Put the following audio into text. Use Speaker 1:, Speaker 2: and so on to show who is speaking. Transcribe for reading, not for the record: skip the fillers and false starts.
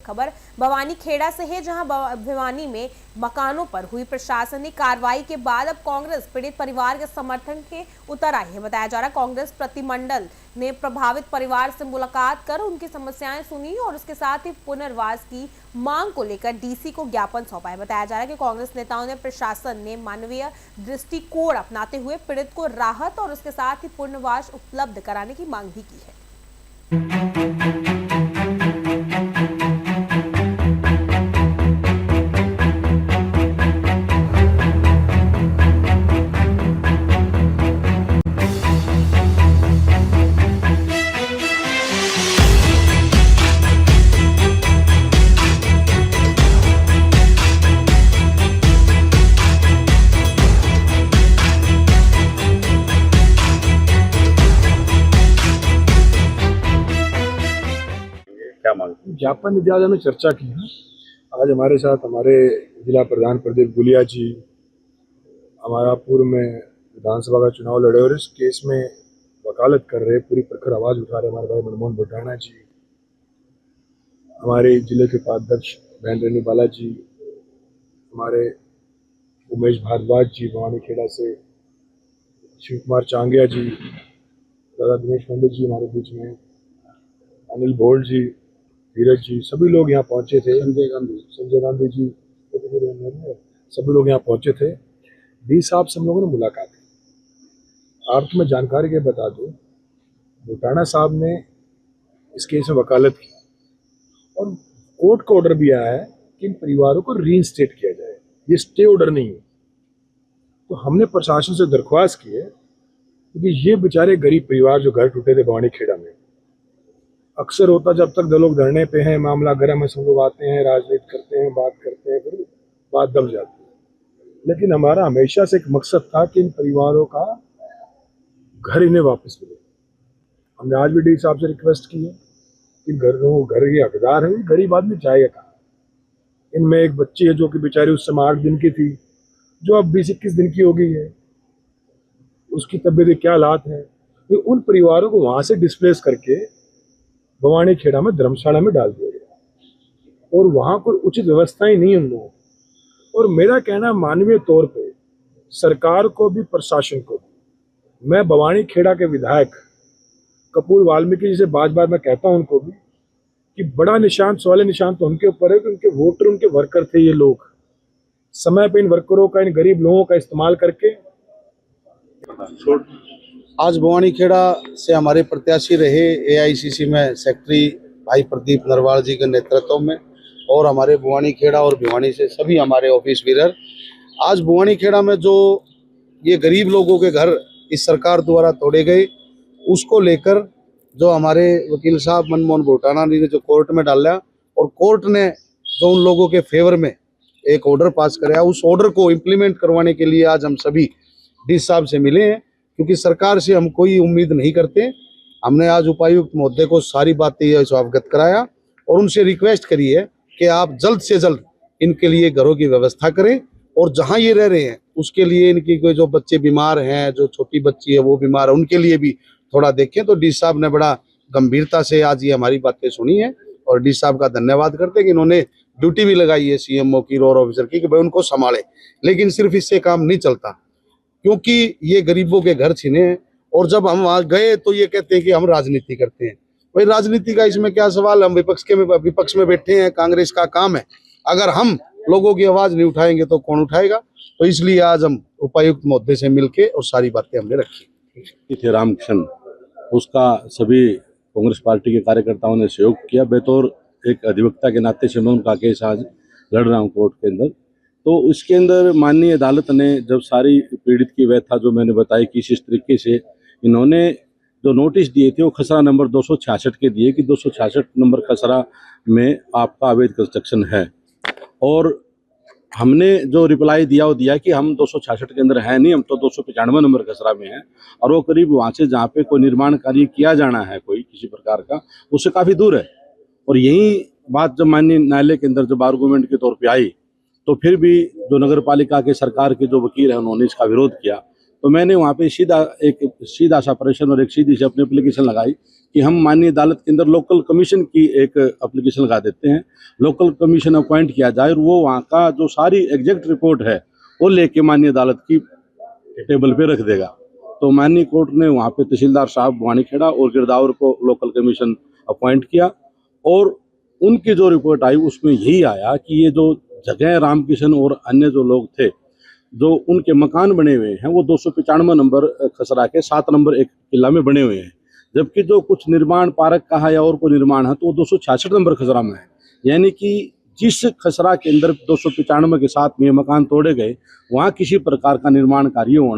Speaker 1: खबर भवानी खेड़ा से है, जहां भिवानी में मकानों पर हुई प्रशासनिक कार्रवाई के बाद अब कांग्रेस पीड़ित परिवार के समर्थन के उतर आई है। बताया जा रहा है कांग्रेस प्रतिमंडल ने प्रभावित परिवार से मुलाकात कर उनकी समस्याएं सुनी और उसके साथ ही पुनर्वास की मांग को लेकर डीसी को ज्ञापन सौंपा है। बताया जा रहा है कि कांग्रेस नेताओं ने प्रशासन ने मानवीय दृष्टिकोण अपनाते हुए पीड़ित को राहत और उसके साथ ही पुनर्वास उपलब्ध कराने की मांग भी की है।
Speaker 2: ज्ञापन इत्यादि में चर्चा की है। आज हमारे साथ हमारे जिला प्रधान प्रदीप गुलिया जी, हमारा पूर्व में विधानसभा का चुनाव लड़े और इस केस में वकालत कर रहे, पूरी प्रखर आवाज उठा रहे हमारे भाई मनमोहन बोटाना जी, हमारे जिले के उपाध्यक्ष बहन रेणु बाला जी, हमारे उमेश भारद्वाज जी भवानी खेड़ा से, शिव कुमार चांगिया जी, दादा दिनेश पंडित जी हमारे बीच में, अनिल भोल जी, धीरज जी, सभी लोग यहाँ पहुंचे थे। संजय गांधी जी, सभी लोग यहाँ पहुंचे थे। डी साहब से हम लोगों ने मुलाकात की। आपको मैं जानकारी के बता दूं, बोटाना साहब ने इस केस में वकालत की और कोर्ट का ऑर्डर भी आया है कि इन परिवारों को रीइंस्टेट किया जाए। ये स्टे ऑर्डर नहीं है। तो हमने प्रशासन से दरख्वास्त की है क्योंकि ये बेचारे गरीब परिवार जो घर टूटे थे भवानी खेड़ा में, अक्सर होता जब तक लोग धरने पे हैं, मामला गर्म है, सब लोग आते हैं, राजनीति करते हैं, बात करते हैं, फिर बात दब जाती है। लेकिन हमारा हमेशा से एक मकसद था कि इन परिवारों का घर इन्हें वापस मिले। हमने आज भी डी साहब से रिक्वेस्ट की है कि घर के हकदार है, गरीब आदमी जाएगा कहाँ। इनमें एक बच्ची है जो कि बेचारी उस समय 8 दिन की थी, जो अब 20-21 दिन की हो गई है। उसकी तबीयत क्या हालात है। उन परिवारों को वहां से डिस्प्लेस करके भवानी खेड़ा में धर्मशाला में डाल दिया गया और वहां कोई उचित व्यवस्थाएं नहीं उन लोगों को। और मेरा कहना मानवीय तौर पे सरकार को भी, प्रशासन को भी, मैं भवानी खेड़ा के विधायक कपूर वाल्मीकि जी से बार बार मैं कहता हूं उनको भी कि बड़ा निशान, सवाल निशान तो उनके ऊपर है कि उनके वोटर, उनके वर्कर थे ये लोग। समय पे इन वर्करों का, इन गरीब लोगों का इस्तेमाल करके।
Speaker 3: आज भवानी खेड़ा से हमारे प्रत्याशी रहे एआईसीसी में सेक्रेटरी भाई प्रदीप नरवाल जी के नेतृत्व में, और हमारे भवानी खेड़ा और भिवानी से सभी हमारे ऑफिस वीरर, आज भवानी खेड़ा में जो ये गरीब लोगों के घर इस सरकार द्वारा तोड़े गए, उसको लेकर जो हमारे वकील साहब मनमोहन बोटाना ने जो कोर्ट में डाला और कोर्ट ने जो उन लोगों के फेवर में एक ऑर्डर पास कराया, उस ऑर्डर को इम्प्लीमेंट करवाने के लिए आज हम सभी डी साहब से मिले हैं। क्योंकि सरकार से हम कोई उम्मीद नहीं करते। हमने आज उपायुक्त महोदय को सारी बातें अवगत कराया और उनसे रिक्वेस्ट करी है कि आप जल्द से जल्द इनके लिए घरों की व्यवस्था करें और जहां ये रह रहे हैं उसके लिए इनकी कोई जो बच्चे बीमार हैं, जो छोटी बच्ची है वो बीमार है, उनके लिए भी थोड़ा देखें। तो डी साहब ने बड़ा गंभीरता से आज ये हमारी बातें सुनी है और डी साहब का धन्यवाद करते हैं कि इन्होंने ड्यूटी भी लगाई है सीएमओ की, रोर ऑफिसर की, कि भाई उनको संभाले। लेकिन सिर्फ इससे काम नहीं चलता, क्योंकि ये गरीबों के घर छीने हैं और जब हम वहां गए तो ये कहते हैं कि हम राजनीति करते हैं। भाई राजनीति का इसमें क्या सवाल, हम विपक्ष में बैठे हैं, कांग्रेस का काम है। अगर हम लोगों की आवाज नहीं उठाएंगे तो कौन उठाएगा। तो इसलिए आज हम उपायुक्त महोदय से मिलके और सारी बातें हमने रखी
Speaker 4: थे। रामकिशन, उसका सभी कांग्रेस पार्टी के कार्यकर्ताओं ने सहयोग किया। बतौर एक अधिवक्ता के नाते से मैं उनका केस आज लड़ रहा हूँ कोर्ट के अंदर। तो उसके अंदर माननीय अदालत ने जब सारी पीड़ित की व्यथा जो मैंने बताई कि इस तरीके से इन्होंने जो नोटिस दिए थे वो खसरा नंबर 266 के दिए कि 266 नंबर खसरा में आपका अवैध कंस्ट्रक्शन है, और हमने जो रिप्लाई दिया वो दिया कि हम 266 के अंदर है नहीं, हम तो 295 नंबर खसरा में हैं, और वो करीब वहाँ से जहाँ पे कोई निर्माण कार्य किया जाना है कोई किसी प्रकार का, उससे काफ़ी दूर है। और यही बात जब माननीय न्यायालय के अंदर जब आर्गूमेंट के तौर पे आई तो फिर भी जो नगर पालिका के सरकार के जो वकील हैं उन्होंने इसका विरोध किया। तो मैंने वहाँ पे सीधा सा प्रश्न और एक सीधी सी अपनी एप्लीकेशन लगाई कि हम माननीय अदालत के अंदर लोकल कमीशन की एक एप्लीकेशन लगा देते हैं, लोकल कमीशन अपॉइंट किया जाए और वो वहाँ का जो सारी एग्जैक्ट रिपोर्ट है वो लेके माननीय अदालत की टेबल पे रख देगा। तो माननीय कोर्ट ने वहाँ पे तहसीलदार साहब भवानीखेड़ा और गिरदावर को लोकल कमीशन अपॉइंट किया और उनकी जो रिपोर्ट आई उसमें यही आया कि ये जो जगह रामकिशन और अन्य जो लोग थे, जो उनके मकान बने हुए हैं वो 295 नंबर खसरा के 7 नंबर एक किला में बने हुए हैं, जबकि जो कुछ निर्माण पार्क का है या और कोई निर्माण है तो वो 266 नंबर खसरा में है। यानी कि जिस खसरा के अंदर 295 के साथ में मकान तोड़े गए वहाँ किसी प्रकार का निर्माण कार्य होना